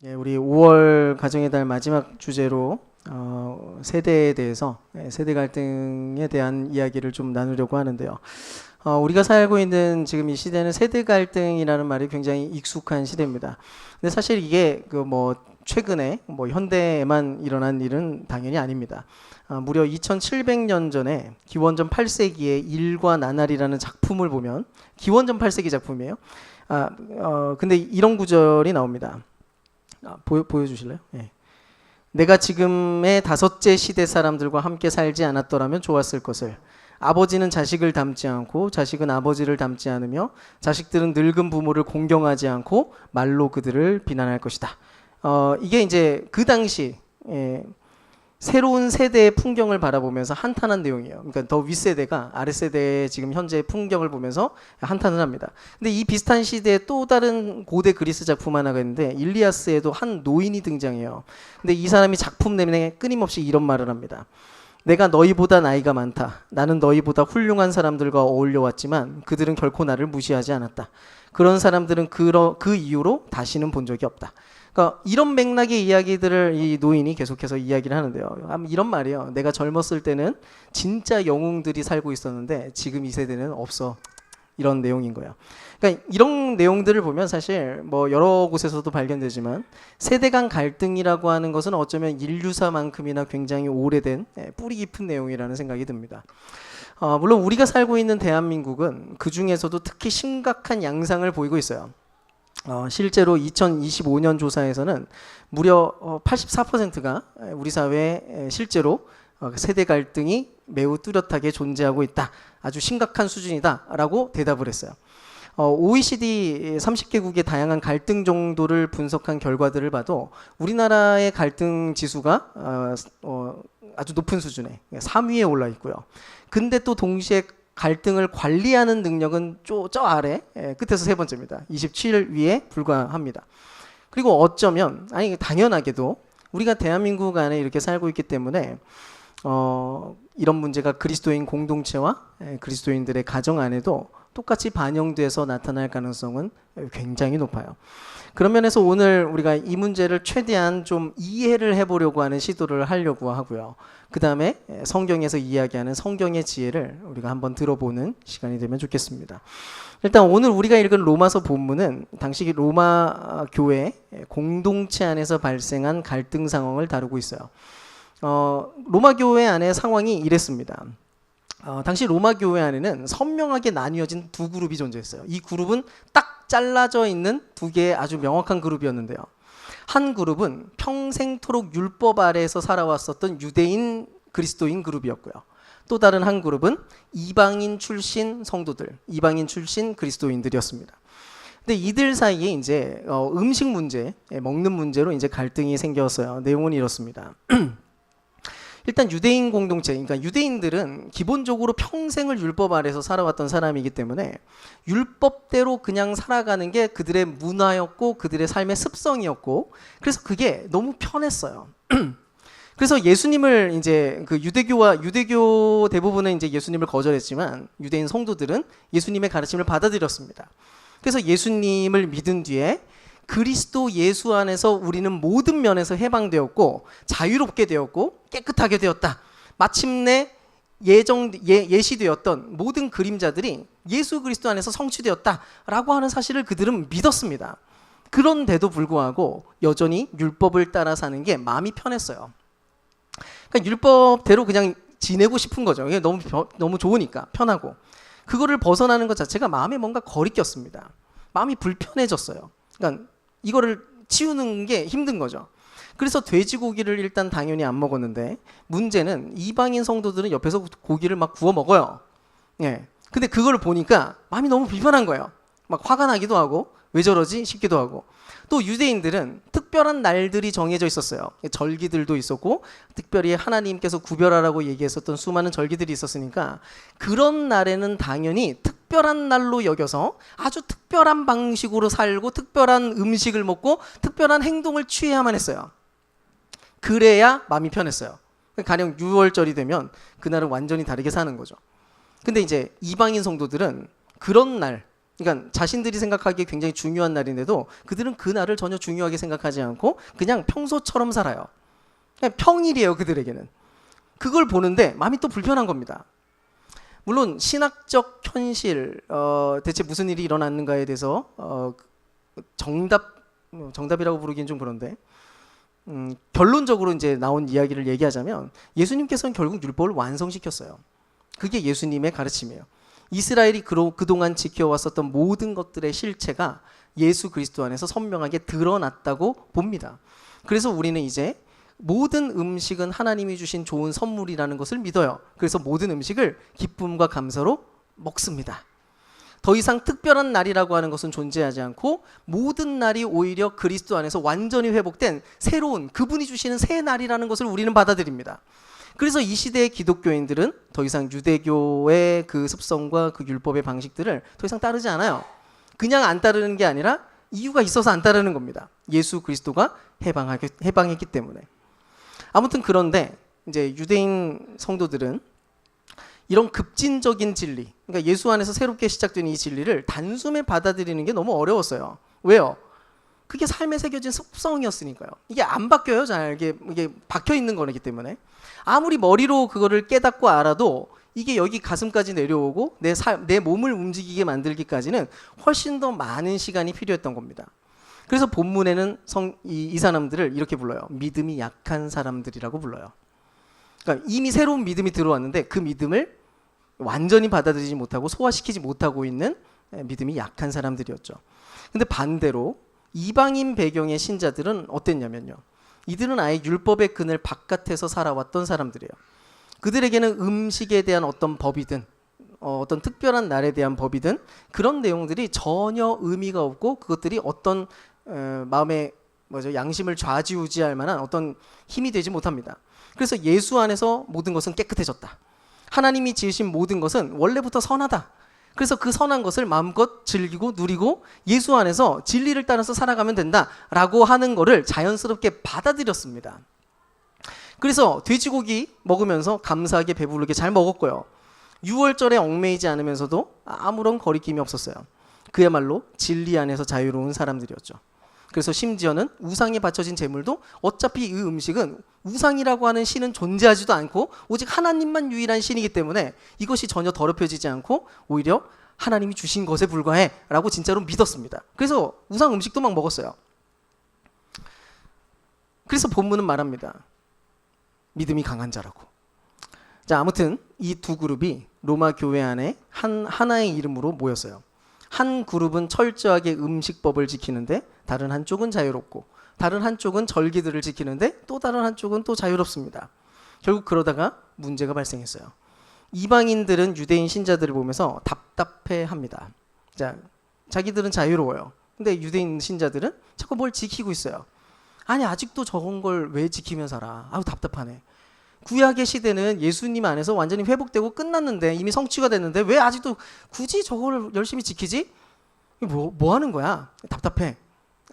예, 우리 5월 가정의 달 마지막 주제로 세대에 대해서 세대 갈등에 대한 이야기를 좀 나누려고 하는데요. 우리가 살고 있는 지금 이 시대는 세대 갈등이라는 말이 굉장히 익숙한 시대입니다. 근데 사실 이게 최근에 현대에만 일어난 일은 당연히 아닙니다. 무려 2700년 전에 기원전 8세기의 일과 나날이라는 작품을 보면 기원전 8세기 작품이에요. 근데 이런 구절이 나옵니다. 보여주실래요? 예. 내가 지금의 다섯째 시대 사람들과 함께 살지 않았더라면 좋았을 것을. 아버지는 자식을 닮지 않고 자식은 아버지를 닮지 않으며 자식들은 늙은 부모를 공경하지 않고 말로 그들을 비난할 것이다. 이게 이제 그 당시 새로운 세대의 풍경을 바라보면서 한탄한 내용이에요. 그러니까 더 윗세대가 아랫세대의 지금 현재의 풍경을 보면서 한탄을 합니다. 근데 이 비슷한 시대에 또 다른 고대 그리스 작품 하나가 있는데 일리아스에도 한 노인이 등장해요. 근데 이 사람이 작품 내내 끊임없이 이런 말을 합니다. 내가 너희보다 나이가 많다. 나는 너희보다 훌륭한 사람들과 어울려 왔지만 그들은 결코 나를 무시하지 않았다. 그런 사람들은 그 이후로 다시는 본 적이 없다. 그러니까 이런 맥락의 이야기들을 이 노인이 계속해서 이야기를 하는데요. 이런 말이에요. 내가 젊었을 때는 진짜 영웅들이 살고 있었는데 지금 이 세대는 없어. 이런 내용인 거예요. 그러니까 이런 내용들을 보면 사실 여러 곳에서도 발견되지만 세대 간 갈등이라고 하는 것은 어쩌면 인류사만큼이나 굉장히 오래된 뿌리 깊은 내용이라는 생각이 듭니다. 물론 우리가 살고 있는 대한민국은 그 중에서도 특히 심각한 양상을 보이고 있어요. 실제로 2025년 조사에서는 무려 84%가 우리 사회에 실제로 세대 갈등이 매우 뚜렷하게 존재하고 있다. 아주 심각한 수준이다라고 대답을 했어요. OECD 30개국의 다양한 갈등 정도를 분석한 결과들을 봐도 우리나라의 갈등 지수가 아주 높은 수준에 3위에 올라 있고요. 근데 또 동시에 갈등을 관리하는 능력은 저 아래 끝에서 세 번째입니다. 27위에 불과합니다. 그리고 어쩌면 당연하게도 우리가 대한민국 안에 이렇게 살고 있기 때문에 이런 문제가 그리스도인 공동체와 그리스도인들의 가정 안에도 똑같이 반영돼서 나타날 가능성은 굉장히 높아요. 그런 면에서 오늘 우리가 이 문제를 최대한 좀 이해를 해보려고 하는 시도를 하려고 하고요. 그 다음에 성경에서 이야기하는 성경의 지혜를 우리가 한번 들어보는 시간이 되면 좋겠습니다. 일단 오늘 우리가 읽은 로마서 본문은 당시 로마 교회 공동체 안에서 발생한 갈등 상황을 다루고 있어요. 로마 교회 안의 상황이 이랬습니다. 당시 로마 교회 안에는 선명하게 나뉘어진 두 그룹이 존재했어요. 이 그룹은 딱 잘라져 있는 두 개의 아주 명확한 그룹이었는데요. 한 그룹은 평생토록 율법 아래에서 살아왔었던 유대인 그리스도인 그룹이었고요. 또 다른 한 그룹은 이방인 출신 성도들, 이방인 출신 그리스도인들이었습니다. 근데 이들 사이에 이제 음식 문제, 먹는 문제로 이제 갈등이 생겼어요. 내용은 이렇습니다. 일단 유대인 공동체, 그러니까 유대인들은 기본적으로 평생을 율법 아래서 살아왔던 사람이기 때문에 율법대로 그냥 살아가는 게 그들의 문화였고 그들의 삶의 습성이었고 그래서 그게 너무 편했어요. 그래서 예수님을 이제 유대교 대부분은 이제 예수님을 거절했지만 유대인 성도들은 예수님의 가르침을 받아들였습니다. 그래서 예수님을 믿은 뒤에 그리스도 예수 안에서 우리는 모든 면에서 해방되었고 자유롭게 되었고 깨끗하게 되었다. 마침내 예시되었던 모든 그림자들이 예수 그리스도 안에서 성취되었다라고 하는 사실을 그들은 믿었습니다. 그런데도 불구하고 여전히 율법을 따라 사는 게 마음이 편했어요. 그러니까 율법대로 그냥 지내고 싶은 거죠. 이게 너무 좋으니까 편하고 그거를 벗어나는 것 자체가 마음에 뭔가 거리 꼈습니다. 마음이 불편해졌어요. 그러니까 이거를 치우는 게 힘든 거죠. 그래서 돼지고기를 일단 당연히 안 먹었는데 문제는 이방인 성도들은 옆에서 고기를 막 구워 먹어요. 예. 근데 그걸 보니까 마음이 너무 불편한 거예요. 막 화가 나기도 하고 왜 저러지 싶기도 하고 또 유대인들은 특별한 날들이 정해져 있었어요. 절기들도 있었고 특별히 하나님께서 구별하라고 얘기했었던 수많은 절기들이 있었으니까 그런 날에는 당연히 특별한 날로 여겨서 아주 특별한 방식으로 살고 특별한 음식을 먹고 특별한 행동을 취해야만 했어요. 그래야 마음이 편했어요. 가령 6월절이 되면 그날은 완전히 다르게 사는 거죠. 근데 이제 이방인 성도들은 그런 날 그러니까 자신들이 생각하기에 굉장히 중요한 날인데도 그들은 그 날을 전혀 중요하게 생각하지 않고 그냥 평소처럼 살아요. 그냥 평일이에요, 그들에게는. 그걸 보는데 마음이 또 불편한 겁니다. 물론 신학적 현실, 대체 무슨 일이 일어났는가에 대해서 정답이라고 부르기는 좀 그런데 결론적으로 이제 나온 이야기를 얘기하자면 예수님께서는 결국 율법을 완성시켰어요. 그게 예수님의 가르침이에요. 이스라엘이 그동안 지켜왔었던 모든 것들의 실체가 예수 그리스도 안에서 선명하게 드러났다고 봅니다. 그래서 우리는 이제 모든 음식은 하나님이 주신 좋은 선물이라는 것을 믿어요. 그래서 모든 음식을 기쁨과 감사로 먹습니다. 더 이상 특별한 날이라고 하는 것은 존재하지 않고 모든 날이 오히려 그리스도 안에서 완전히 회복된 새로운 그분이 주시는 새 날이라는 것을 우리는 받아들입니다. 그래서 이 시대의 기독교인들은 더 이상 유대교의 그 습성과 그 율법의 방식들을 더 이상 따르지 않아요. 그냥 안 따르는 게 아니라 이유가 있어서 안 따르는 겁니다. 예수 그리스도가 해방했기 때문에. 아무튼 그런데 이제 유대인 성도들은 이런 급진적인 진리, 그러니까 예수 안에서 새롭게 시작된 이 진리를 단숨에 받아들이는 게 너무 어려웠어요. 왜요? 그게 삶에 새겨진 습성이었으니까요. 이게 안 바뀌어요, 잘. 이게 박혀 있는 거기 때문에. 아무리 머리로 그거를 깨닫고 알아도 이게 여기 가슴까지 내려오고 내 몸을 움직이게 만들기까지는 훨씬 더 많은 시간이 필요했던 겁니다. 그래서 본문에는 이 사람들을 이렇게 불러요. 믿음이 약한 사람들이라고 불러요. 그러니까 이미 새로운 믿음이 들어왔는데 그 믿음을 완전히 받아들이지 못하고 소화시키지 못하고 있는 믿음이 약한 사람들이었죠. 근데 반대로 이방인 배경의 신자들은 어땠냐면요. 이들은 아예 율법의 그늘 바깥에서 살아왔던 사람들이에요. 그들에게는 음식에 대한 어떤 법이든 어떤 특별한 날에 대한 법이든 그런 내용들이 전혀 의미가 없고 그것들이 어떤 마음의 양심을 좌지우지할 만한 어떤 힘이 되지 못합니다. 그래서 예수 안에서 모든 것은 깨끗해졌다. 하나님이 지으신 모든 것은 원래부터 선하다. 그래서 그 선한 것을 마음껏 즐기고 누리고 예수 안에서 진리를 따라서 살아가면 된다라고 하는 거를 자연스럽게 받아들였습니다. 그래서 돼지고기 먹으면서 감사하게 배부르게 잘 먹었고요. 유월절에 얽매이지 않으면서도 아무런 거리낌이 없었어요. 그야말로 진리 안에서 자유로운 사람들이었죠. 그래서 심지어는 우상에 바쳐진 제물도 어차피 이 음식은 우상이라고 하는 신은 존재하지도 않고 오직 하나님만 유일한 신이기 때문에 이것이 전혀 더럽혀지지 않고 오히려 하나님이 주신 것에 불과해 라고 진짜로 믿었습니다. 그래서 우상 음식도 막 먹었어요. 그래서 본문은 말합니다. 믿음이 강한 자라고. 자, 아무튼 이 두 그룹이 로마 교회 안에 하나의 이름으로 모였어요. 한 그룹은 철저하게 음식법을 지키는데 다른 한쪽은 자유롭고 다른 한쪽은 절기들을 지키는데 또 다른 한쪽은 또 자유롭습니다. 결국 그러다가 문제가 발생했어요. 이방인들은 유대인 신자들을 보면서 답답해합니다. 자, 자기들은 자유로워요. 근데 유대인 신자들은 자꾸 뭘 지키고 있어요. 아니 아직도 저런 걸 왜 지키며 살아? 아우 답답하네. 구약의 시대는 예수님 안에서 완전히 회복되고 끝났는데 이미 성취가 됐는데 왜 아직도 굳이 저걸 열심히 지키지? 뭐 하는 거야? 답답해.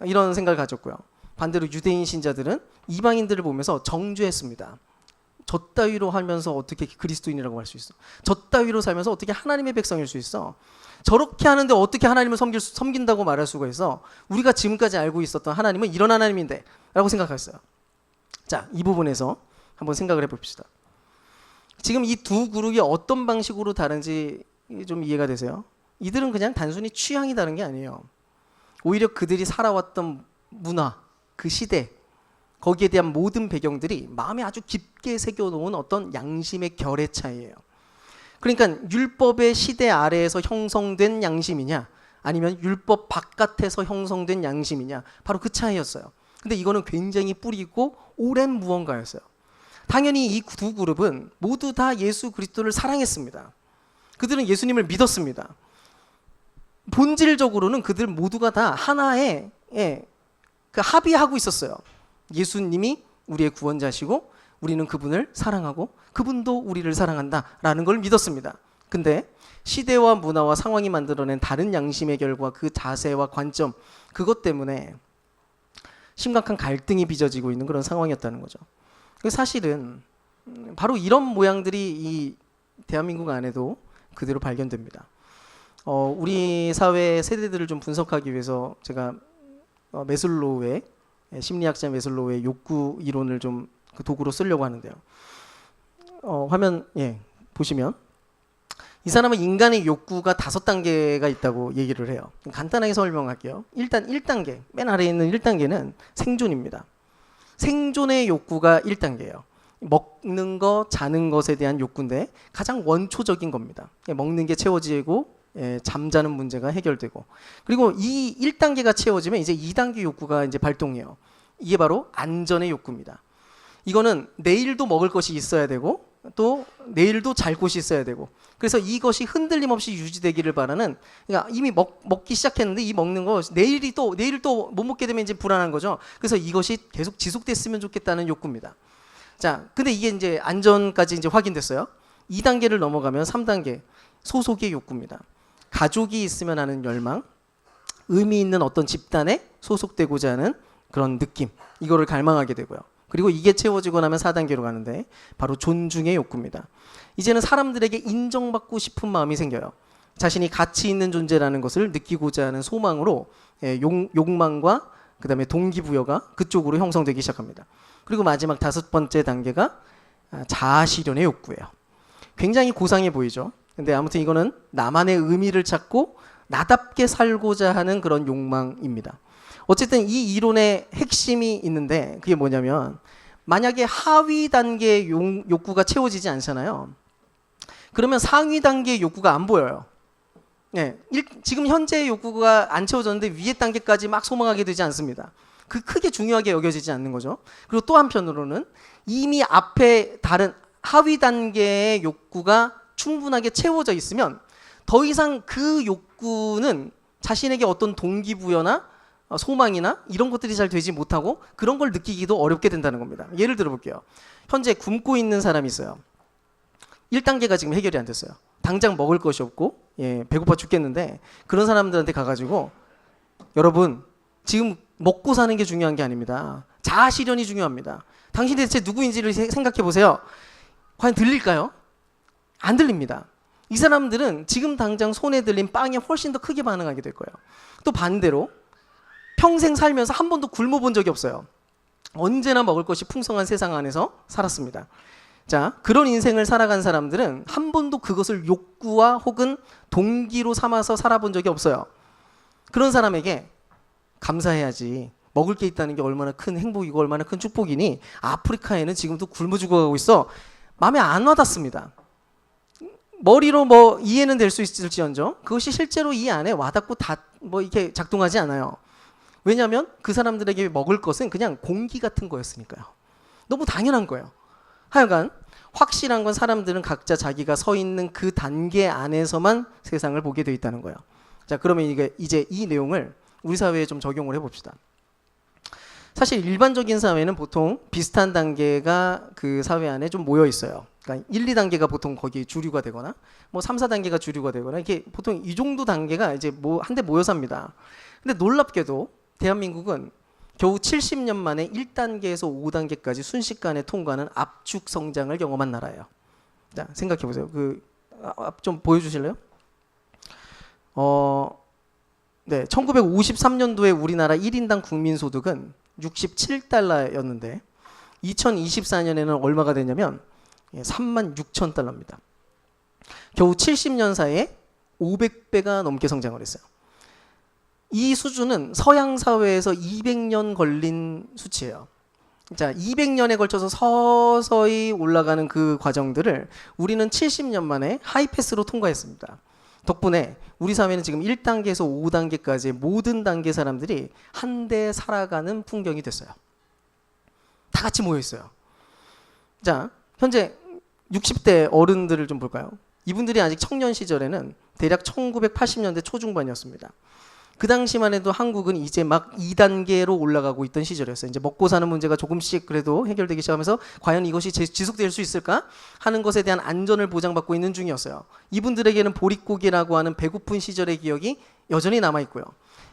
이런 생각을 가졌고요. 반대로 유대인 신자들은 이방인들을 보면서 정죄했습니다. 저 따위로 하면서 어떻게 그리스도인이라고 할 수 있어? 저 따위로 살면서 어떻게 하나님의 백성일 수 있어? 저렇게 하는데 어떻게 하나님을 섬긴다고 말할 수가 있어? 우리가 지금까지 알고 있었던 하나님은 이런 하나님인데 라고 생각했어요. 자, 이 부분에서 한번 생각을 해봅시다. 지금 이 두 그룹이 어떤 방식으로 다른지 좀 이해가 되세요? 이들은 그냥 단순히 취향이 다른 게 아니에요. 오히려 그들이 살아왔던 문화, 그 시대, 거기에 대한 모든 배경들이 마음에 아주 깊게 새겨놓은 어떤 양심의 결의 차이예요. 그러니까 율법의 시대 아래에서 형성된 양심이냐 아니면 율법 바깥에서 형성된 양심이냐 바로 그 차이였어요. 근데 이거는 굉장히 뿌리 있고 오랜 무언가였어요. 당연히 이 두 그룹은 모두 다 예수 그리스도를 사랑했습니다. 그들은 예수님을 믿었습니다. 본질적으로는 그들 모두가 다 하나의 그 합의하고 있었어요. 예수님이 우리의 구원자시고 우리는 그분을 사랑하고 그분도 우리를 사랑한다라는 걸 믿었습니다. 근데 시대와 문화와 상황이 만들어낸 다른 양심의 결과 그 자세와 관점 그것 때문에 심각한 갈등이 빚어지고 있는 그런 상황이었다는 거죠. 사실은 바로 이런 모양들이 이 대한민국 안에도 그대로 발견됩니다. 우리 사회 세대들을 좀 분석하기 위해서 제가 메슬로우의 심리학자 메슬로우의 욕구 이론을 좀 그 도구로 쓰려고 하는데요. 화면 보시면 이 사람은 인간의 욕구가 5단계가 있다고 얘기를 해요. 간단하게 설명할게요. 일단 1단계, 맨 아래에 있는 1단계는 생존입니다. 생존의 욕구가 1단계예요. 먹는 거, 자는 것에 대한 욕구인데 가장 원초적인 겁니다. 먹는 게 채워지고 잠자는 문제가 해결되고, 그리고 이 1단계가 채워지면 이제 2단계 욕구가 이제 발동해요. 이게 바로 안전의 욕구입니다. 이거는 내일도 먹을 것이 있어야 되고 또 내일도 잘 곳이 있어야 되고, 그래서 이것이 흔들림 없이 유지되기를 바라는, 그러니까 이미 먹기 시작했는데 이 먹는 거 내일 또 못 먹게 되면 이제 불안한 거죠. 그래서 이것이 계속 지속됐으면 좋겠다는 욕구입니다. 자, 근데 이게 이제 안전까지 이제 확인됐어요. 2단계를 넘어가면 3단계 소속의 욕구입니다. 가족이 있으면 하는 열망, 의미 있는 어떤 집단에 소속되고자 하는 그런 느낌, 이거를 갈망하게 되고요. 그리고 이게 채워지고 나면 4단계로 가는데 바로 존중의 욕구입니다. 이제는 사람들에게 인정받고 싶은 마음이 생겨요. 자신이 가치 있는 존재라는 것을 느끼고자 하는 소망으로 욕망과 그 다음에 동기부여가 그쪽으로 형성되기 시작합니다. 그리고 마지막 5번째 단계가 자아실현의 욕구예요. 굉장히 고상해 보이죠. 근데 아무튼 이거는 나만의 의미를 찾고 나답게 살고자 하는 그런 욕망입니다. 어쨌든 이 이론의 핵심이 있는데 그게 뭐냐면, 만약에 하위 단계의 욕구가 채워지지 않잖아요. 그러면 상위 단계의 욕구가 안 보여요. 지금 현재의 욕구가 안 채워졌는데 위의 단계까지 막 소망하게 되지 않습니다. 그 크게 중요하게 여겨지지 않는 거죠. 그리고 또 한편으로는 이미 앞에 다른 하위 단계의 욕구가 충분하게 채워져 있으면 더 이상 그 욕구는 자신에게 어떤 동기부여나 소망이나 이런 것들이 잘 되지 못하고 그런 걸 느끼기도 어렵게 된다는 겁니다. 예를 들어 볼게요. 현재 굶고 있는 사람이 있어요. 1단계가 지금 해결이 안 됐어요. 당장 먹을 것이 없고 배고파 죽겠는데, 그런 사람들한테 가가지고 여러분, 지금 먹고 사는 게 중요한 게 아닙니다. 자아실현이 중요합니다. 당신이 대체 누구인지를 생각해 보세요. 과연 들릴까요? 안 들립니다. 이 사람들은 지금 당장 손에 들린 빵에 훨씬 더 크게 반응하게 될 거예요. 또 반대로 평생 살면서 한 번도 굶어본 적이 없어요. 언제나 먹을 것이 풍성한 세상 안에서 살았습니다. 자, 그런 인생을 살아간 사람들은 한 번도 그것을 욕구와 혹은 동기로 삼아서 살아본 적이 없어요. 그런 사람에게 감사해야지, 먹을 게 있다는 게 얼마나 큰 행복이고 얼마나 큰 축복이니 아프리카에는 지금도 굶어 죽어가고 있어, 마음에 안 와닿습니다. 머리로 뭐 이해는 될 수 있을지언정 그것이 실제로 이 안에 와닿고 이렇게 작동하지 않아요. 왜냐하면 그 사람들에게 먹을 것은 그냥 공기 같은 거였으니까요. 너무 당연한 거예요. 하여간 확실한 건 사람들은 각자 자기가 서 있는 그 단계 안에서만 세상을 보게 되어 있다는 거예요. 자, 그러면 이제 이 내용을 우리 사회에 좀 적용을 해봅시다. 사실 일반적인 사회는 보통 비슷한 단계가 그 사회 안에 좀 모여 있어요. 그러니까 1, 2단계가 보통 거기 주류가 되거나 뭐 3, 4단계가 주류가 되거나, 이렇게 보통 이 정도 단계가 이제 한데 모여 삽니다. 근데 놀랍게도 대한민국은 겨우 70년 만에 1단계에서 5단계까지 순식간에 통과하는 압축 성장을 경험한 나라예요. 자, 생각해 보세요. 좀 보여주실래요? 네, 1953년도에 우리나라 1인당 국민소득은 67달러였는데 2024년에는 얼마가 되냐면 36,000달러입니다. 겨우 70년 사이에 500배가 넘게 성장을 했어요. 이 수준은 서양 사회에서 200년 걸린 수치예요. 자, 200년에 걸쳐서 서서히 올라가는 그 과정들을 우리는 70년 만에 하이패스로 통과했습니다. 덕분에 우리 사회는 지금 1단계에서 5단계까지의 모든 단계 사람들이 한데 살아가는 풍경이 됐어요. 다 같이 모여 있어요. 자, 현재 60대 어른들을 좀 볼까요? 이분들이 아직 청년 시절에는 대략 1980년대 초중반이었습니다. 그 당시만 해도 한국은 이제 막 2단계로 올라가고 있던 시절이었어요. 이제 먹고 사는 문제가 조금씩 그래도 해결되기 시작하면서 과연 이것이 지속될 수 있을까 하는 것에 대한 안전을 보장받고 있는 중이었어요. 이분들에게는 보릿고기라고 하는 배고픈 시절의 기억이 여전히 남아있고요.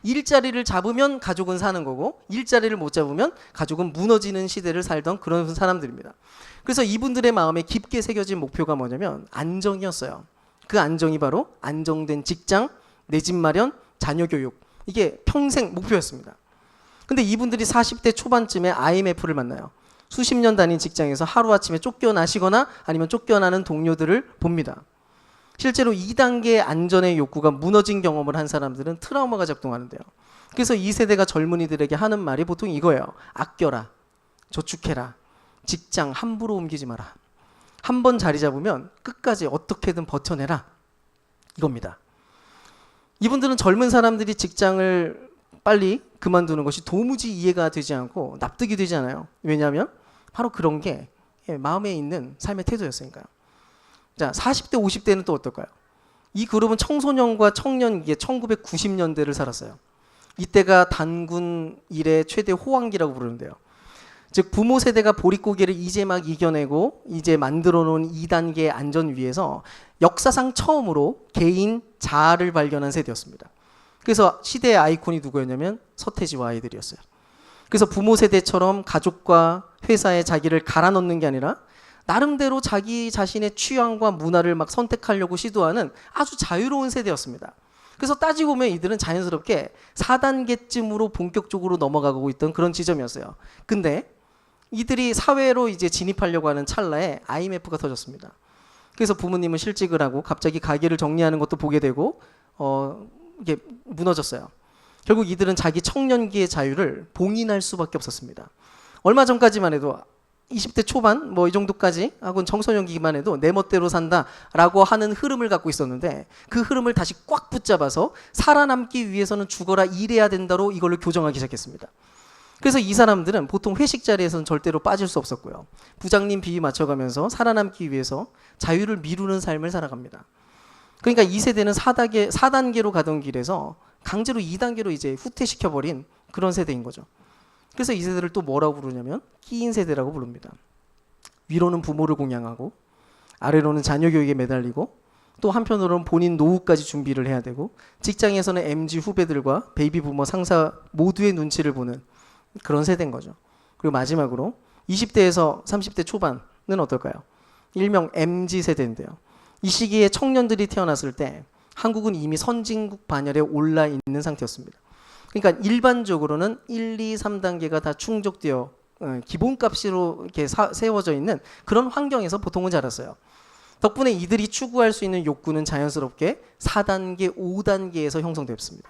일자리를 잡으면 가족은 사는 거고, 일자리를 못 잡으면 가족은 무너지는 시대를 살던 그런 사람들입니다. 그래서 이분들의 마음에 깊게 새겨진 목표가 뭐냐면 안정이었어요. 그 안정이 바로 안정된 직장, 내 집 마련, 자녀 교육. 이게 평생 목표였습니다. 근데 이분들이 40대 초반쯤에 IMF를 만나요. 수십 년 다닌 직장에서 하루아침에 쫓겨나시거나 아니면 쫓겨나는 동료들을 봅니다. 실제로 2단계 안전의 욕구가 무너진 경험을 한 사람들은 트라우마가 작동하는데요. 그래서 이 세대가 젊은이들에게 하는 말이 보통 이거예요. 아껴라, 저축해라, 직장 함부로 옮기지 마라. 한 번 자리 잡으면 끝까지 어떻게든 버텨내라. 이겁니다. 이분들은 젊은 사람들이 직장을 빨리 그만두는 것이 도무지 이해가 되지 않고 납득이 되지 않아요. 왜냐하면 바로 그런 게 마음에 있는 삶의 태도였으니까요. 자, 40대, 50대는 또 어떨까요? 이 그룹은 청소년과 청년기에 1990년대를 살았어요. 이때가 단군 일의 최대 호황기라고 부르는데요. 즉 부모 세대가 보릿고개를 이제 막 이겨내고 이제 만들어 놓은 2단계 안전 위에서 역사상 처음으로 개인 자아를 발견한 세대였습니다. 그래서 시대의 아이콘이 누구였냐면 서태지와 아이들이었어요. 그래서 부모 세대처럼 가족과 회사에 자기를 갈아 넣는 게 아니라 나름대로 자기 자신의 취향과 문화를 막 선택하려고 시도하는 아주 자유로운 세대였습니다. 그래서 따지고 보면 이들은 자연스럽게 4단계쯤으로 본격적으로 넘어가고 있던 그런 지점이었어요. 근데 이들이 사회로 이제 진입하려고 하는 찰나에 IMF가 터졌습니다. 그래서 부모님은 실직을 하고 갑자기 가게를 정리하는 것도 보게 되고 이게 무너졌어요. 결국 이들은 자기 청년기의 자유를 봉인할 수밖에 없었습니다. 얼마 전까지만 해도 20대 초반 뭐 이 정도까지 하고 청소년기만 해도 내 멋대로 산다라고 하는 흐름을 갖고 있었는데 그 흐름을 다시 꽉 붙잡아서 살아남기 위해서는 죽어라 일해야 된다로 이걸로 교정하기 시작했습니다. 그래서 이 사람들은 보통 회식 자리에서는 절대로 빠질 수 없었고요. 부장님 비위 맞춰가면서 살아남기 위해서 자유를 미루는 삶을 살아갑니다. 그러니까 이 세대는 4단계로 가던 길에서 강제로 2단계로 이제 후퇴시켜버린 그런 세대인 거죠. 그래서 이 세대를 또 뭐라고 부르냐면 끼인 세대라고 부릅니다. 위로는 부모를 공양하고 아래로는 자녀 교육에 매달리고 또 한편으로는 본인 노후까지 준비를 해야 되고 직장에서는 MZ 후배들과 베이비 부머 상사 모두의 눈치를 보는 그런 세대인 거죠. 그리고 마지막으로 20대에서 30대 초반은 어떨까요? 일명 MZ 세대인데요. 이 시기에 청년들이 태어났을 때 한국은 이미 선진국 반열에 올라 있는 상태였습니다. 그러니까 일반적으로는 1, 2, 3단계가 다 충족되어 기본값으로 이렇게 세워져 있는 그런 환경에서 보통은 자랐어요. 덕분에 이들이 추구할 수 있는 욕구는 자연스럽게 4단계, 5단계에서 형성됐습니다.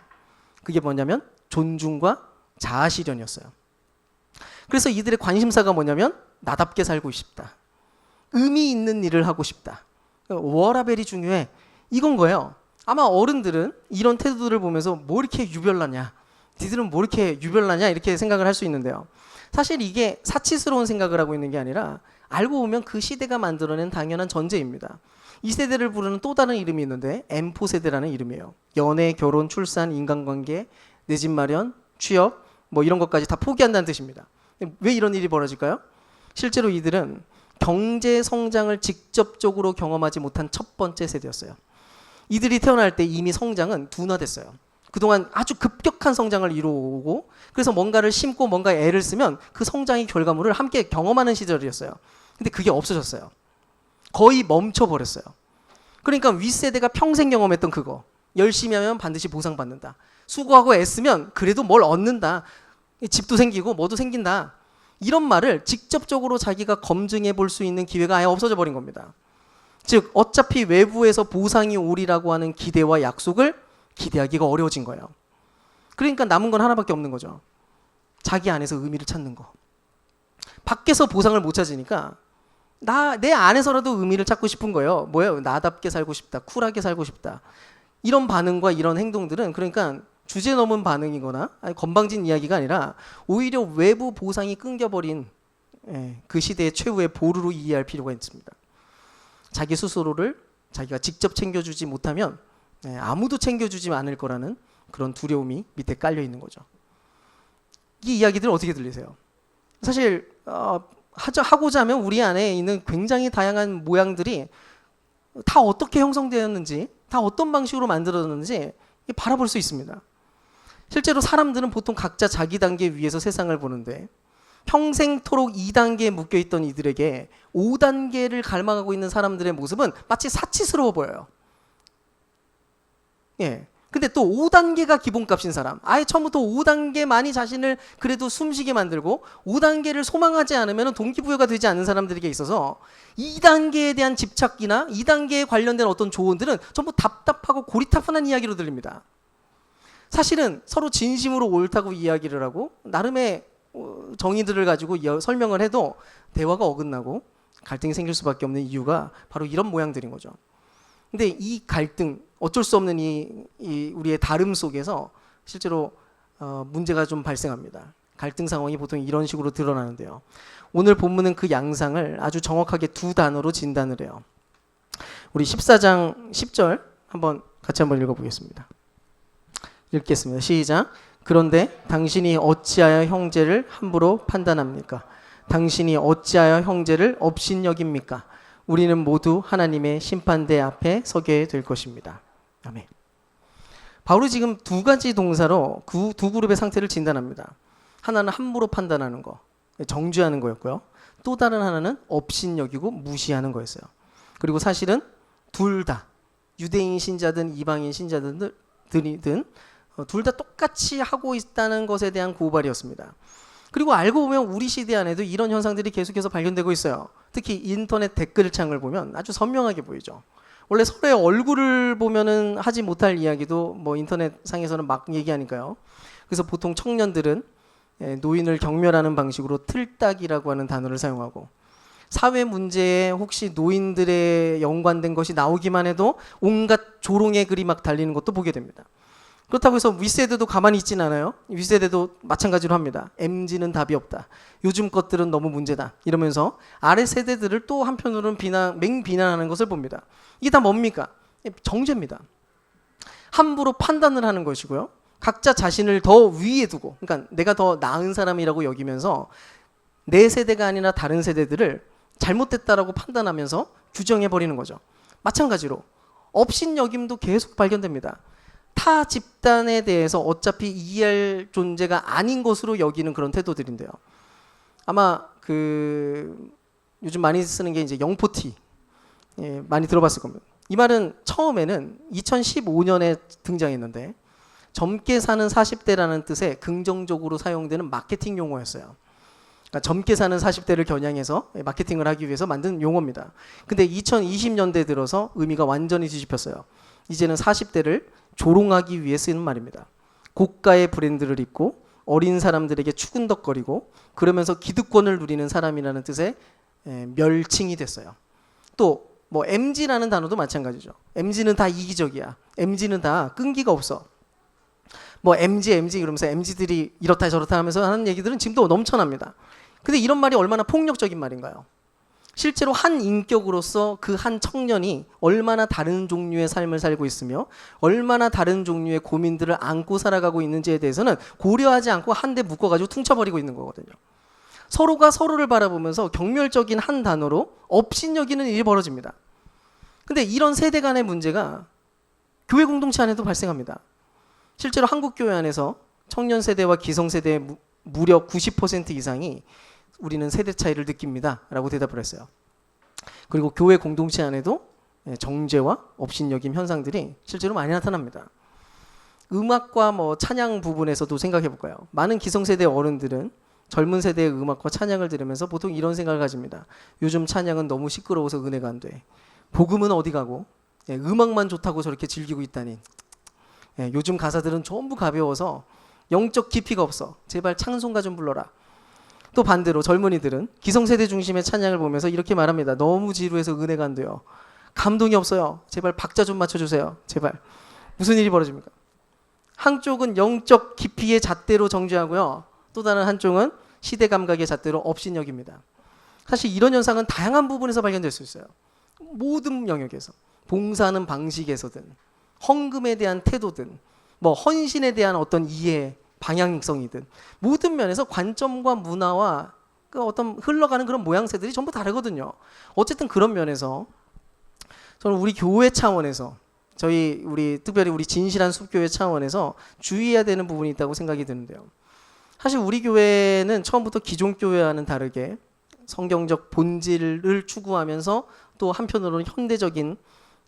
그게 뭐냐면 존중과 자아실현이었어요. 그래서 이들의 관심사가 뭐냐면 나답게 살고 싶다. 의미 있는 일을 하고 싶다. 워라벨이 중요해. 이건 거예요. 아마 어른들은 이런 태도들을 보면서 뭐 이렇게 유별나냐. 니들은 뭐 이렇게 유별나냐 이렇게 생각을 할 수 있는데요. 사실 이게 사치스러운 생각을 하고 있는 게 아니라 알고 보면 그 시대가 만들어낸 당연한 전제입니다. 이 세대를 부르는 또 다른 이름이 있는데 M4 세대라는 이름이에요. 연애, 결혼, 출산, 인간관계, 내 집 마련, 취업 뭐 이런 것까지 다 포기한다는 뜻입니다. 왜 이런 일이 벌어질까요? 실제로 이들은 경제 성장을 직접적으로 경험하지 못한 첫 번째 세대였어요. 이들이 태어날 때 이미 성장은 둔화됐어요. 그동안 아주 급격한 성장을 이루고 그래서 뭔가를 심고 뭔가 애를 쓰면 그 성장의 결과물을 함께 경험하는 시절이었어요. 근데 그게 없어졌어요. 거의 멈춰버렸어요. 그러니까 윗세대가 평생 경험했던 그거 열심히 하면 반드시 보상받는다. 수고하고 애쓰면 그래도 뭘 얻는다. 집도 생기고 뭐도 생긴다. 이런 말을 직접적으로 자기가 검증해 볼 수 있는 기회가 아예 없어져 버린 겁니다. 즉 어차피 외부에서 보상이 오리라고 하는 기대와 약속을 기대하기가 어려워진 거예요. 그러니까 남은 건 하나밖에 없는 거죠. 자기 안에서 의미를 찾는 거. 밖에서 보상을 못 찾으니까 내 안에서라도 의미를 찾고 싶은 거예요. 뭐예요? 나답게 살고 싶다. 쿨하게 살고 싶다. 이런 반응과 이런 행동들은 그러니까 주제 넘은 반응이거나 아니, 건방진 이야기가 아니라 오히려 외부 보상이 끊겨버린 그 시대의 최후의 보루로 이해할 필요가 있습니다. 자기 스스로를 자기가 직접 챙겨주지 못하면 아무도 챙겨주지 않을 거라는 그런 두려움이 밑에 깔려 있는 거죠. 이 이야기들 어떻게 들리세요? 사실 하고자 하면 우리 안에 있는 굉장히 다양한 모양들이 다 어떻게 형성되었는지 다 어떤 방식으로 만들어졌는지 바라볼 수 있습니다. 실제로 사람들은 보통 각자 자기 단계 위에서 세상을 보는데 평생토록 2단계에 묶여있던 이들에게 5단계를 갈망하고 있는 사람들의 모습은 마치 사치스러워 보여요. 예, 근데 또 5단계가 기본값인 사람, 아예 처음부터 5단계만이 자신을 그래도 숨쉬게 만들고 5단계를 소망하지 않으면 동기부여가 되지 않는 사람들에게 있어서 2단계에 대한 집착이나 2단계에 관련된 어떤 조언들은 전부 답답하고 고리타분한 이야기로 들립니다. 사실은 서로 진심으로 옳다고 이야기를 하고 나름의 정의들을 가지고 설명을 해도 대화가 어긋나고 갈등이 생길 수밖에 없는 이유가 바로 이런 모양들인 거죠. 근데 이 갈등, 어쩔 수 없는 이 우리의 다름 속에서 실제로 문제가 좀 발생합니다. 갈등 상황이 보통 이런 식으로 드러나는데요. 오늘 본문은 그 양상을 아주 정확하게 두 단어로 진단을 해요. 우리 14장 10절 같이 한번 읽어보겠습니다. 읽겠습니다. 시작. 그런데 당신이 어찌하여 형제를 함부로 판단합니까? 당신이 어찌하여 형제를 업신여깁니까? 우리는 모두 하나님의 심판대 앞에 서게 될 것입니다. 아멘. 바울이 지금 두 가지 동사로 두 그룹의 상태를 진단합니다. 하나는 함부로 판단하는 거, 정죄하는 거였고요. 또 다른 하나는 업신여기고 무시하는 거였어요. 그리고 사실은 둘 다 유대인 신자든 이방인 신자든 둘 다 똑같이 하고 있다는 것에 대한 고발이었습니다. 그리고 알고 보면 우리 시대 안에도 이런 현상들이 계속해서 발견되고 있어요. 특히 인터넷 댓글창을 보면 아주 선명하게 보이죠. 원래 서로의 얼굴을 보면은 하지 못할 이야기도 뭐 인터넷 상에서는 막 얘기하니까요. 그래서 보통 청년들은 노인을 경멸하는 방식으로 틀딱이라고 하는 단어를 사용하고, 사회 문제에 혹시 노인들의 연관된 것이 나오기만 해도 온갖 조롱의 글이 막 달리는 것도 보게 됩니다. 그렇다고 해서 윗세대도 가만히 있진 않아요. 윗세대도 마찬가지로 합니다. MZ는 답이 없다. 요즘 것들은 너무 문제다. 이러면서 아래 세대들을 또 한편으로는 맹비난하는 것을 봅니다. 이게 다 뭡니까? 정죄입니다. 함부로 판단을 하는 것이고요. 각자 자신을 더 위에 두고, 그러니까 내가 더 나은 사람이라고 여기면서 내 세대가 아니라 다른 세대들을 잘못됐다라고 판단하면서 규정해버리는 거죠. 마찬가지로 업신여김도 계속 발견됩니다. 타 집단에 대해서 어차피 이해할 존재가 아닌 것으로 여기는 그런 태도들인데요. 아마 요즘 많이 쓰는 게 이제 영포티, 많이 들어봤을 겁니다. 이 말은 처음에는 2015년에 등장했는데 젊게 사는 40대라는 뜻의 긍정적으로 사용되는 마케팅 용어였어요. 그러니까 젊게 사는 40대를 겨냥해서 마케팅을 하기 위해서 만든 용어입니다. 근데 2020년대 들어서 의미가 완전히 뒤집혔어요. 이제는 40대를 조롱하기 위해 쓰는 말입니다. 고가의 브랜드를 입고 어린 사람들에게 추근덕거리고 그러면서 기득권을 누리는 사람이라는 뜻의 멸칭이 됐어요. 또 뭐 MZ라는 단어도 마찬가지죠. MZ는 다 이기적이야. MZ는 다 끈기가 없어. 뭐 MZ 이러면서 MZ들이 이렇다 저렇다 하면서 하는 얘기들은 지금도 넘쳐납니다. 근데 이런 말이 얼마나 폭력적인 말인가요? 실제로 한 인격으로서 그 한 청년이 얼마나 다른 종류의 삶을 살고 있으며 얼마나 다른 종류의 고민들을 안고 살아가고 있는지에 대해서는 고려하지 않고 한 대 묶어가지고 퉁쳐버리고 있는 거거든요. 서로가 서로를 바라보면서 경멸적인 한 단어로 업신여기는 일이 벌어집니다. 근데 이런 세대 간의 문제가 교회 공동체 안에도 발생합니다. 실제로 한국 교회 안에서 청년 세대와 기성 세대의 무려 90% 이상이 우리는 세대 차이를 느낍니다 라고 대답을 했어요. 그리고 교회 공동체 안에도 정죄와 업신여김 현상들이 실제로 많이 나타납니다. 음악과 뭐 찬양 부분에서도 생각해 볼까요? 많은 기성세대 어른들은 젊은 세대의 음악과 찬양을 들으면서 보통 이런 생각을 가집니다. 요즘 찬양은 너무 시끄러워서 은혜가 안 돼. 복음은 어디 가고 음악만 좋다고 저렇게 즐기고 있다니. 요즘 가사들은 전부 가벼워서 영적 깊이가 없어. 제발 찬송가 좀 불러라. 또 반대로 젊은이들은 기성세대 중심의 찬양을 보면서 이렇게 말합니다. 너무 지루해서 은혜가 안 돼요. 감동이 없어요. 제발 박자 좀 맞춰주세요. 제발. 무슨 일이 벌어집니까? 한쪽은 영적 깊이의 잣대로 정죄하고요. 또 다른 한쪽은 시대 감각의 잣대로 업신여깁니다. 사실 이런 현상은 다양한 부분에서 발견될 수 있어요. 모든 영역에서. 봉사하는 방식에서든 헌금에 대한 태도든 뭐 헌신에 대한 어떤 이해 방향성이든 모든 면에서 관점과 문화와 그 어떤 흘러가는 그런 모양새들이 전부 다르거든요. 어쨌든 그런 면에서 저는 우리 교회 차원에서 특별히 우리 진실한 숲교회 차원에서 주의해야 되는 부분이 있다고 생각이 드는데요. 사실 우리 교회는 처음부터 기존 교회와는 다르게 성경적 본질을 추구하면서 또 한편으로는 현대적인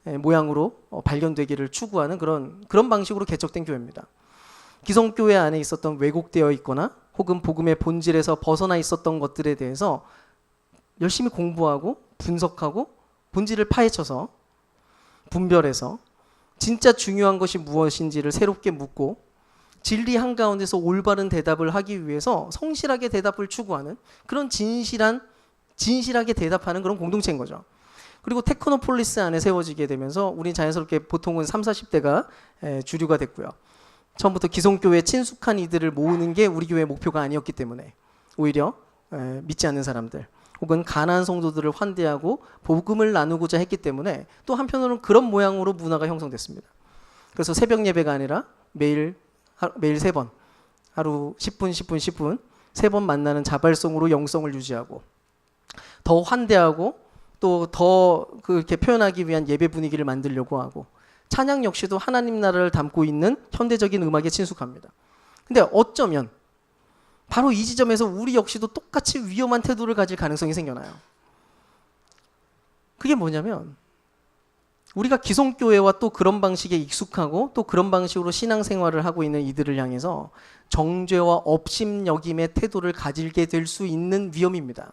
모양으로 발견되기를 추구하는 그런 방식으로 개척된 교회입니다. 기성교회 안에 있었던 왜곡되어 있거나 혹은 복음의 본질에서 벗어나 있었던 것들에 대해서 열심히 공부하고 분석하고 본질을 파헤쳐서 분별해서 진짜 중요한 것이 무엇인지를 새롭게 묻고 진리 한가운데서 올바른 대답을 하기 위해서 성실하게 대답을 추구하는 그런 진실하게 대답하는 그런 공동체인 거죠. 그리고 테크노폴리스 안에 세워지게 되면서 우린 자연스럽게 보통은 30, 40대가 주류가 됐고요. 처음부터 기성교회에 친숙한 이들을 모으는 게 우리 교회의 목표가 아니었기 때문에 오히려 믿지 않는 사람들 혹은 가난한 성도들을 환대하고 복음을 나누고자 했기 때문에 또 한편으로는 그런 모양으로 문화가 형성됐습니다. 그래서 새벽 예배가 아니라 매일 3번, 하루 10분, 10분, 10분 3번 만나는 자발성으로 영성을 유지하고 더 환대하고 또 더 그렇게 표현하기 위한 예배 분위기를 만들려고 하고 찬양 역시도 하나님 나라를 담고 있는 현대적인 음악에 친숙합니다. 근데 어쩌면 바로 이 지점에서 우리 역시도 똑같이 위험한 태도를 가질 가능성이 생겨나요. 그게 뭐냐면 우리가 기성교회와 또 그런 방식에 익숙하고 또 그런 방식으로 신앙생활을 하고 있는 이들을 향해서 정죄와 업심여김의 태도를 가지게 될 수 있는 위험입니다.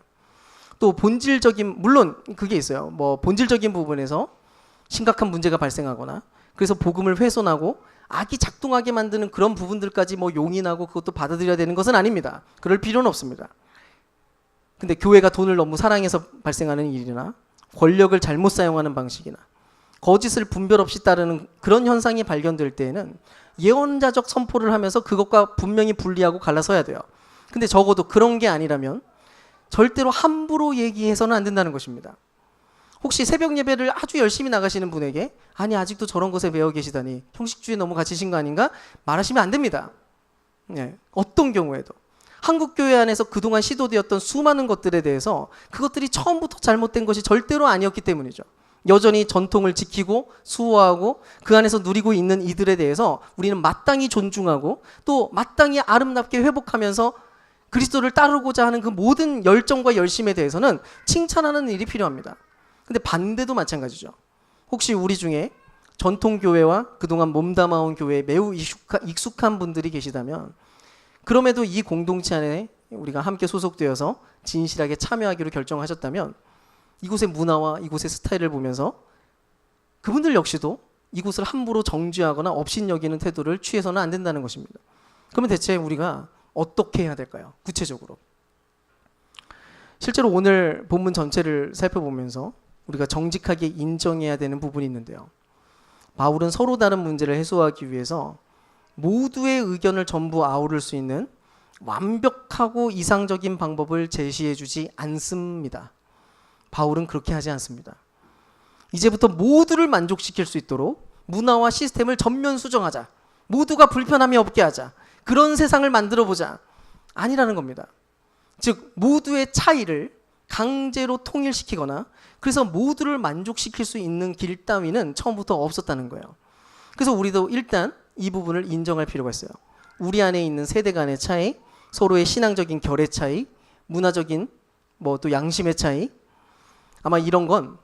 또 본질적인, 물론 그게 있어요. 뭐 본질적인 부분에서 심각한 문제가 발생하거나 그래서 복음을 훼손하고 악이 작동하게 만드는 그런 부분들까지 뭐 용인하고 그것도 받아들여야 되는 것은 아닙니다. 그럴 필요는 없습니다. 근데 교회가 돈을 너무 사랑해서 발생하는 일이나 권력을 잘못 사용하는 방식이나 거짓을 분별 없이 따르는 그런 현상이 발견될 때에는 예언자적 선포를 하면서 그것과 분명히 분리하고 갈라서야 돼요. 근데 적어도 그런 게 아니라면 절대로 함부로 얘기해서는 안 된다는 것입니다. 혹시 새벽 예배를 아주 열심히 나가시는 분에게 아니 아직도 저런 것에 배워 계시다니 형식주의에 너무 갇히신 거 아닌가? 말하시면 안 됩니다. 어떤 경우에도 한국교회 안에서 그동안 시도되었던 수많은 것들에 대해서 그것들이 처음부터 잘못된 것이 절대로 아니었기 때문이죠. 여전히 전통을 지키고 수호하고 그 안에서 누리고 있는 이들에 대해서 우리는 마땅히 존중하고 또 마땅히 아름답게 회복하면서 그리스도를 따르고자 하는 그 모든 열정과 열심에 대해서는 칭찬하는 일이 필요합니다. 근데 반대도 마찬가지죠. 혹시 우리 중에 전통교회와 그동안 몸담아온 교회에 매우 익숙한 분들이 계시다면 그럼에도 이 공동체 안에 우리가 함께 소속되어서 진실하게 참여하기로 결정하셨다면 이곳의 문화와 이곳의 스타일을 보면서 그분들 역시도 이곳을 함부로 정죄하거나 업신여기는 태도를 취해서는 안 된다는 것입니다. 그러면 대체 우리가 어떻게 해야 될까요? 구체적으로. 실제로 오늘 본문 전체를 살펴보면서 우리가 정직하게 인정해야 되는 부분이 있는데요. 바울은 서로 다른 문제를 해소하기 위해서 모두의 의견을 전부 아우를 수 있는 완벽하고 이상적인 방법을 제시해 주지 않습니다. 바울은 그렇게 하지 않습니다. 이제부터 모두를 만족시킬 수 있도록 문화와 시스템을 전면 수정하자. 모두가 불편함이 없게 하자. 그런 세상을 만들어 보자. 아니라는 겁니다. 즉 모두의 차이를 강제로 통일시키거나 그래서 모두를 만족시킬 수 있는 길 따위는 처음부터 없었다는 거예요. 그래서 우리도 일단 이 부분을 인정할 필요가 있어요. 우리 안에 있는 세대 간의 차이, 서로의 신앙적인 결의 차이, 문화적인 뭐 또 양심의 차이, 아마 이런 건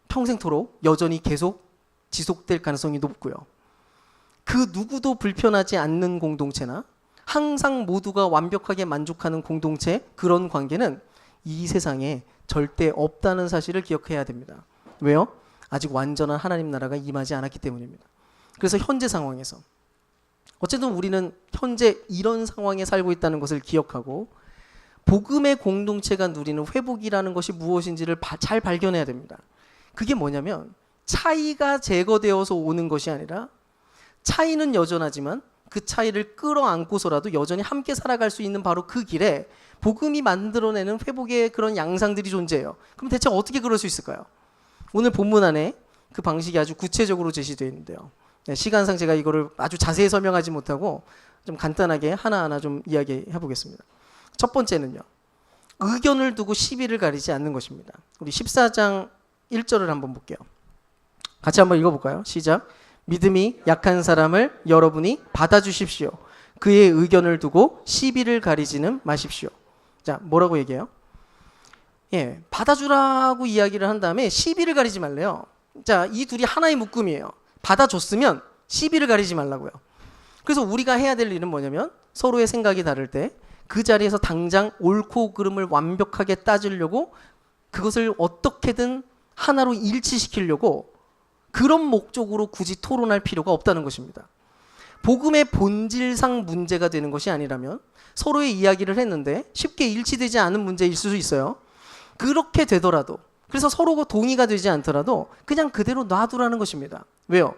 평생토록 여전히 계속 지속될 가능성이 높고요. 그 누구도 불편하지 않는 공동체나 항상 모두가 완벽하게 만족하는 공동체, 그런 관계는 이 세상에 절대 없다는 사실을 기억해야 됩니다. 왜요? 아직 완전한 하나님 나라가 임하지 않았기 때문입니다. 그래서 현재 상황에서 어쨌든 우리는 현재 이런 상황에 살고 있다는 것을 기억하고 복음의 공동체가 누리는 회복이라는 것이 무엇인지를 잘 발견해야 됩니다. 그게 뭐냐면 차이가 제거되어서 오는 것이 아니라 차이는 여전하지만 그 차이를 끌어안고서라도 여전히 함께 살아갈 수 있는 바로 그 길에 복음이 만들어내는 회복의 그런 양상들이 존재해요. 그럼 대체 어떻게 그럴 수 있을까요? 오늘 본문 안에 그 방식이 아주 구체적으로 제시되어 있는데요. 시간상 제가 이거를 아주 자세히 설명하지 못하고 좀 간단하게 하나하나 좀 이야기해 보겠습니다. 첫 번째는요. 의견을 두고 시비를 가리지 않는 것입니다. 우리 14장 1절을 한번 볼게요. 같이 한번 읽어볼까요? 시작. 믿음이 약한 사람을 여러분이 받아주십시오. 그의 의견을 두고 시비를 가리지는 마십시오. 자, 뭐라고 얘기해요? 받아주라고 이야기를 한 다음에 시비를 가리지 말래요. 자, 이 둘이 하나의 묶음이에요. 받아줬으면 시비를 가리지 말라고요. 그래서 우리가 해야 될 일은 뭐냐면 서로의 생각이 다를 때 그 자리에서 당장 옳고 그름을 완벽하게 따지려고 그것을 어떻게든 하나로 일치시키려고 그런 목적으로 굳이 토론할 필요가 없다는 것입니다. 복음의 본질상 문제가 되는 것이 아니라면 서로의 이야기를 했는데 쉽게 일치되지 않은 문제일 수도 있어요. 그렇게 되더라도, 그래서 서로가 동의가 되지 않더라도 그냥 그대로 놔두라는 것입니다. 왜요?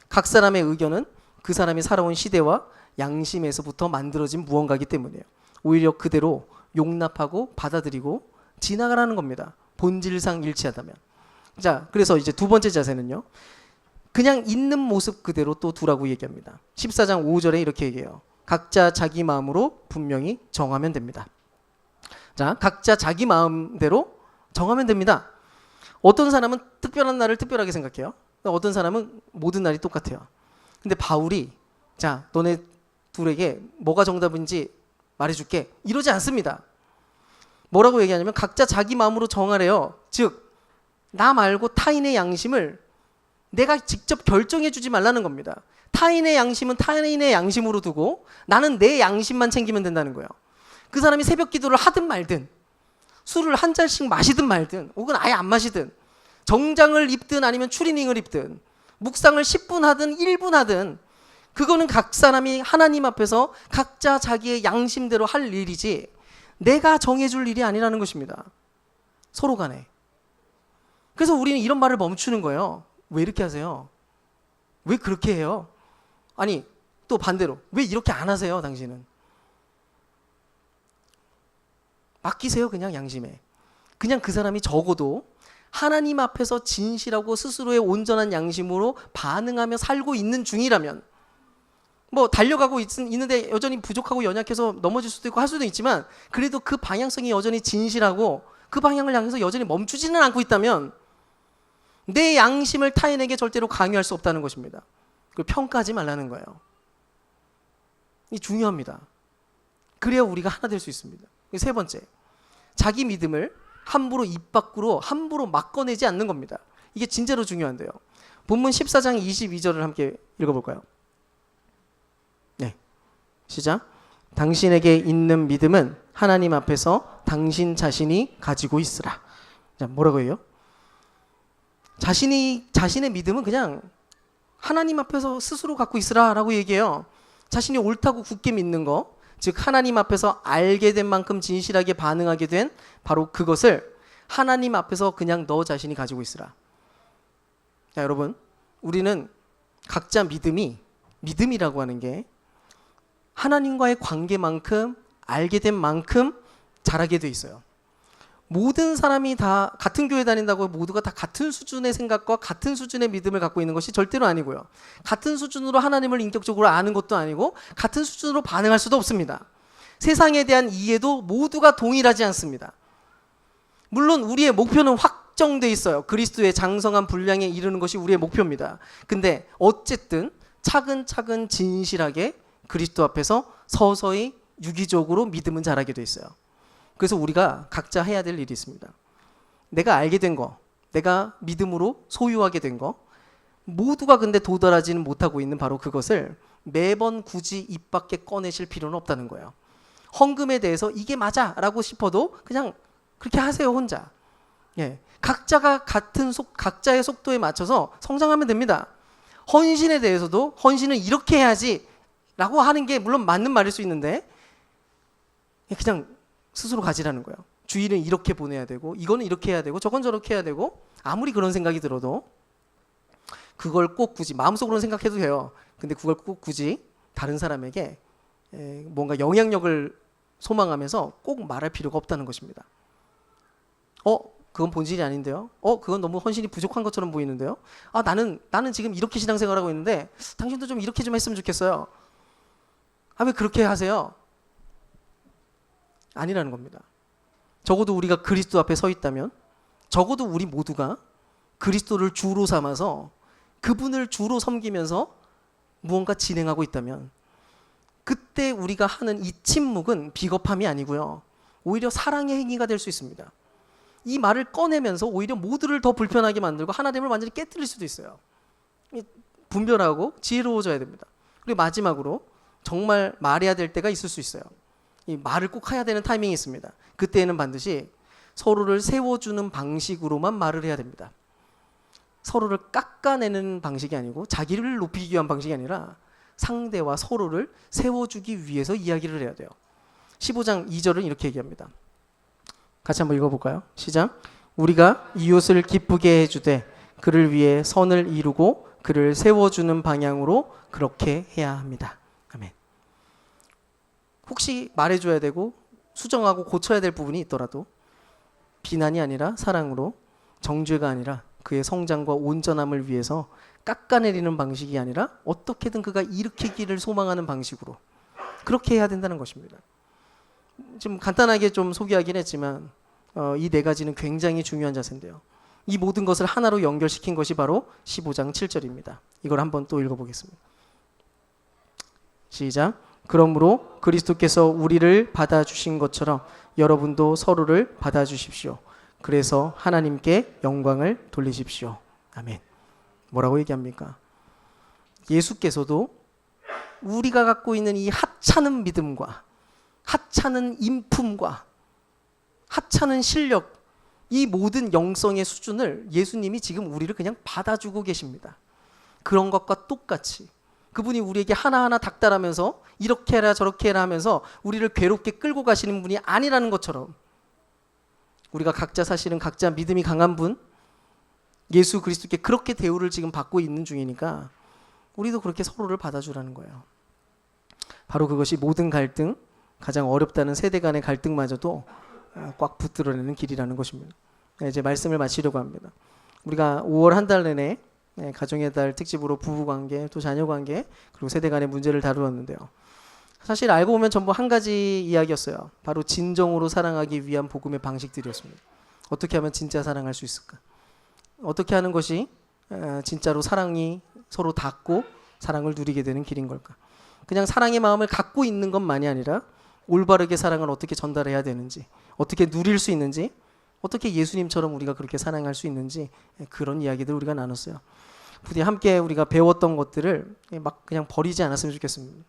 각 사람의 의견은 그 사람이 살아온 시대와 양심에서부터 만들어진 무언가이기 때문이에요. 오히려 그대로 용납하고 받아들이고 지나가라는 겁니다. 본질상 일치하다면. 자, 그래서 이제 두 번째 자세는요, 그냥 있는 모습 그대로 또 두라고 얘기합니다. 14장 5절에 이렇게 얘기해요. 각자 자기 마음으로 분명히 정하면 됩니다. 자, 각자 자기 마음대로 정하면 됩니다. 어떤 사람은 특별한 날을 특별하게 생각해요. 어떤 사람은 모든 날이 똑같아요. 근데 바울이 자, 너네 둘에게 뭐가 정답인지 말해줄게, 이러지 않습니다. 뭐라고 얘기하냐면 각자 자기 마음으로 정하래요. 즉 나 말고 타인의 양심을 내가 직접 결정해 주지 말라는 겁니다. 타인의 양심은 타인의 양심으로 두고 나는 내 양심만 챙기면 된다는 거예요. 그 사람이 새벽 기도를 하든 말든, 술을 한 잔씩 마시든 말든, 혹은 아예 안 마시든, 정장을 입든 아니면 추리닝을 입든, 묵상을 10분 하든 1분 하든, 그거는 각 사람이 하나님 앞에서 각자 자기의 양심대로 할 일이지 내가 정해줄 일이 아니라는 것입니다. 서로 간에. 그래서 우리는 이런 말을 멈추는 거예요. 왜 이렇게 하세요? 왜 그렇게 해요? 아니, 또 반대로 왜 이렇게 안 하세요, 당신은? 맡기세요, 그냥 양심에. 그냥 그 사람이 적어도 하나님 앞에서 진실하고 스스로의 온전한 양심으로 반응하며 살고 있는 중이라면, 뭐 달려가고 있는데 여전히 부족하고 연약해서 넘어질 수도 있고 할 수도 있지만, 그래도 그 방향성이 여전히 진실하고 그 방향을 향해서 여전히 멈추지는 않고 있다면 내 양심을 타인에게 절대로 강요할 수 없다는 것입니다. 그걸 평가하지 말라는 거예요. 이 중요합니다. 그래야 우리가 하나 될 수 있습니다. 세 번째, 자기 믿음을 함부로 입 밖으로 함부로 막 꺼내지 않는 겁니다. 이게 진짜로 중요한데요. 본문 14장 22절을 함께 읽어볼까요? 네, 시작. 당신에게 있는 믿음은 하나님 앞에서 당신 자신이 가지고 있으라. 자, 뭐라고 해요? 자신의 믿음은 그냥 하나님 앞에서 스스로 갖고 있으라라고 얘기해요. 자신이 옳다고 굳게 믿는 거, 즉 하나님 앞에서 알게 된 만큼 진실하게 반응하게 된 바로 그것을 하나님 앞에서 그냥 너 자신이 가지고 있으라. 자, 여러분, 우리는 각자 믿음이라고 하는 게 하나님과의 관계만큼, 알게 된 만큼 자라게 돼 있어요. 모든 사람이 다 같은 교회 다닌다고 모두가 다 같은 수준의 생각과 같은 수준의 믿음을 갖고 있는 것이 절대로 아니고요. 같은 수준으로 하나님을 인격적으로 아는 것도 아니고 같은 수준으로 반응할 수도 없습니다. 세상에 대한 이해도 모두가 동일하지 않습니다. 물론 우리의 목표는 확정돼 있어요. 그리스도의 장성한 분량에 이르는 것이 우리의 목표입니다. 근데 어쨌든 차근차근 진실하게 그리스도 앞에서 서서히 유기적으로 믿음은 자라게 돼 있어요. 그래서 우리가 각자 해야 될 일이 있습니다. 내가 알게 된 거, 내가 믿음으로 소유하게 된 거, 모두가 근데 도달하지는 못하고 있는 바로 그것을 매번 굳이 입 밖에 꺼내실 필요는 없다는 거예요. 헌금에 대해서 이게 맞아 라고 싶어도 그냥 그렇게 하세요, 혼자. 예, 각자가 각자의 속도에 맞춰서 성장하면 됩니다. 헌신에 대해서도 헌신은 이렇게 해야지 라고 하는 게 물론 맞는 말일 수 있는데, 그냥 스스로 가지라는 거예요. 주일은 이렇게 보내야 되고, 이거는 이렇게 해야 되고, 저건 저렇게 해야 되고, 아무리 그런 생각이 들어도 그걸 꼭 굳이 마음속으로는 생각해도 돼요. 근데 그걸 꼭 굳이 다른 사람에게 뭔가 영향력을 소망하면서 꼭 말할 필요가 없다는 것입니다. 그건 본질이 아닌데요. 그건 너무 헌신이 부족한 것처럼 보이는데요. 나는 지금 이렇게 신앙생활하고 있는데 당신도 좀 이렇게 좀 했으면 좋겠어요. 왜 그렇게 하세요? 아니라는 겁니다. 적어도 우리가 그리스도 앞에 서 있다면, 적어도 우리 모두가 그리스도를 주로 삼아서 그분을 주로 섬기면서 무언가 진행하고 있다면, 그때 우리가 하는 이 침묵은 비겁함이 아니고요, 오히려 사랑의 행위가 될 수 있습니다. 이 말을 꺼내면서 오히려 모두를 더 불편하게 만들고 하나님을 완전히 깨뜨릴 수도 있어요. 분별하고 지혜로워져야 됩니다. 그리고 마지막으로 정말 말해야 될 때가 있을 수 있어요. 이 말을 꼭 해야 되는 타이밍이 있습니다. 그때에는 반드시 서로를 세워주는 방식으로만 말을 해야 됩니다. 서로를 깎아내는 방식이 아니고 자기를 높이기 위한 방식이 아니라 상대와 서로를 세워주기 위해서 이야기를 해야 돼요. 15장 2절은 이렇게 얘기합니다. 같이 한번 읽어볼까요? 시작. 우리가 이웃을 기쁘게 해주되 그를 위해 선을 이루고 그를 세워주는 방향으로 그렇게 해야 합니다. 아멘. 혹시 말해줘야 되고 수정하고 고쳐야 될 부분이 있더라도 비난이 아니라 사랑으로, 정죄가 아니라 그의 성장과 온전함을 위해서 깎아내리는 방식이 아니라 어떻게든 그가 일으키기를 소망하는 방식으로 그렇게 해야 된다는 것입니다. 지금 간단하게 좀 소개하긴 했지만 이 네 가지는 굉장히 중요한 자세인데요. 이 모든 것을 하나로 연결시킨 것이 바로 15장 7절입니다. 이걸 한번 또 읽어보겠습니다. 시작. 그러므로 그리스도께서 우리를 받아주신 것처럼 여러분도 서로를 받아주십시오. 그래서 하나님께 영광을 돌리십시오. 아멘. 뭐라고 얘기합니까? 예수께서도 우리가 갖고 있는 이 하찮은 믿음과 하찮은 인품과 하찮은 실력, 이 모든 영성의 수준을 예수님이 지금 우리를 그냥 받아주고 계십니다. 그런 것과 똑같이 그분이 우리에게 하나하나 닥달하면서 이렇게 해라 저렇게 해라 하면서 우리를 괴롭게 끌고 가시는 분이 아니라는 것처럼 우리가 각자 사실은 각자 믿음이 강한 분 예수 그리스도께 그렇게 대우를 지금 받고 있는 중이니까 우리도 그렇게 서로를 받아주라는 거예요. 바로 그것이 모든 갈등, 가장 어렵다는 세대 간의 갈등마저도 꽉 붙들어내는 길이라는 것입니다. 이제 말씀을 마치려고 합니다. 우리가 5월 한 달 내내 가정의 달 특집으로 부부관계 또 자녀관계 그리고 세대 간의 문제를 다루었는데요. 사실 알고 보면 전부 한 가지 이야기였어요. 바로 진정으로 사랑하기 위한 복음의 방식들이었습니다. 어떻게 하면 진짜 사랑할 수 있을까? 어떻게 하는 것이 진짜로 사랑이 서로 닿고 사랑을 누리게 되는 길인 걸까? 그냥 사랑의 마음을 갖고 있는 것만이 아니라 올바르게 사랑을 어떻게 전달해야 되는지, 어떻게 누릴 수 있는지, 어떻게 예수님처럼 우리가 그렇게 사랑할 수 있는지 그런 이야기들 우리가 나눴어요. 부디 함께 우리가 배웠던 것들을 막 그냥 버리지 않았으면 좋겠습니다.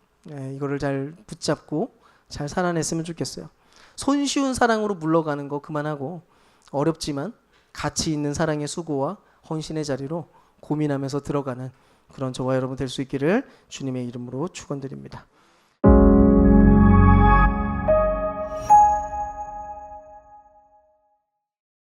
이거를 잘 붙잡고 잘 살아냈으면 좋겠어요. 손쉬운 사랑으로 물러가는 거 그만하고 어렵지만 가치 있는 사랑의 수고와 헌신의 자리로 고민하면서 들어가는 그런 저와 여러분 될 수 있기를 주님의 이름으로 축원드립니다.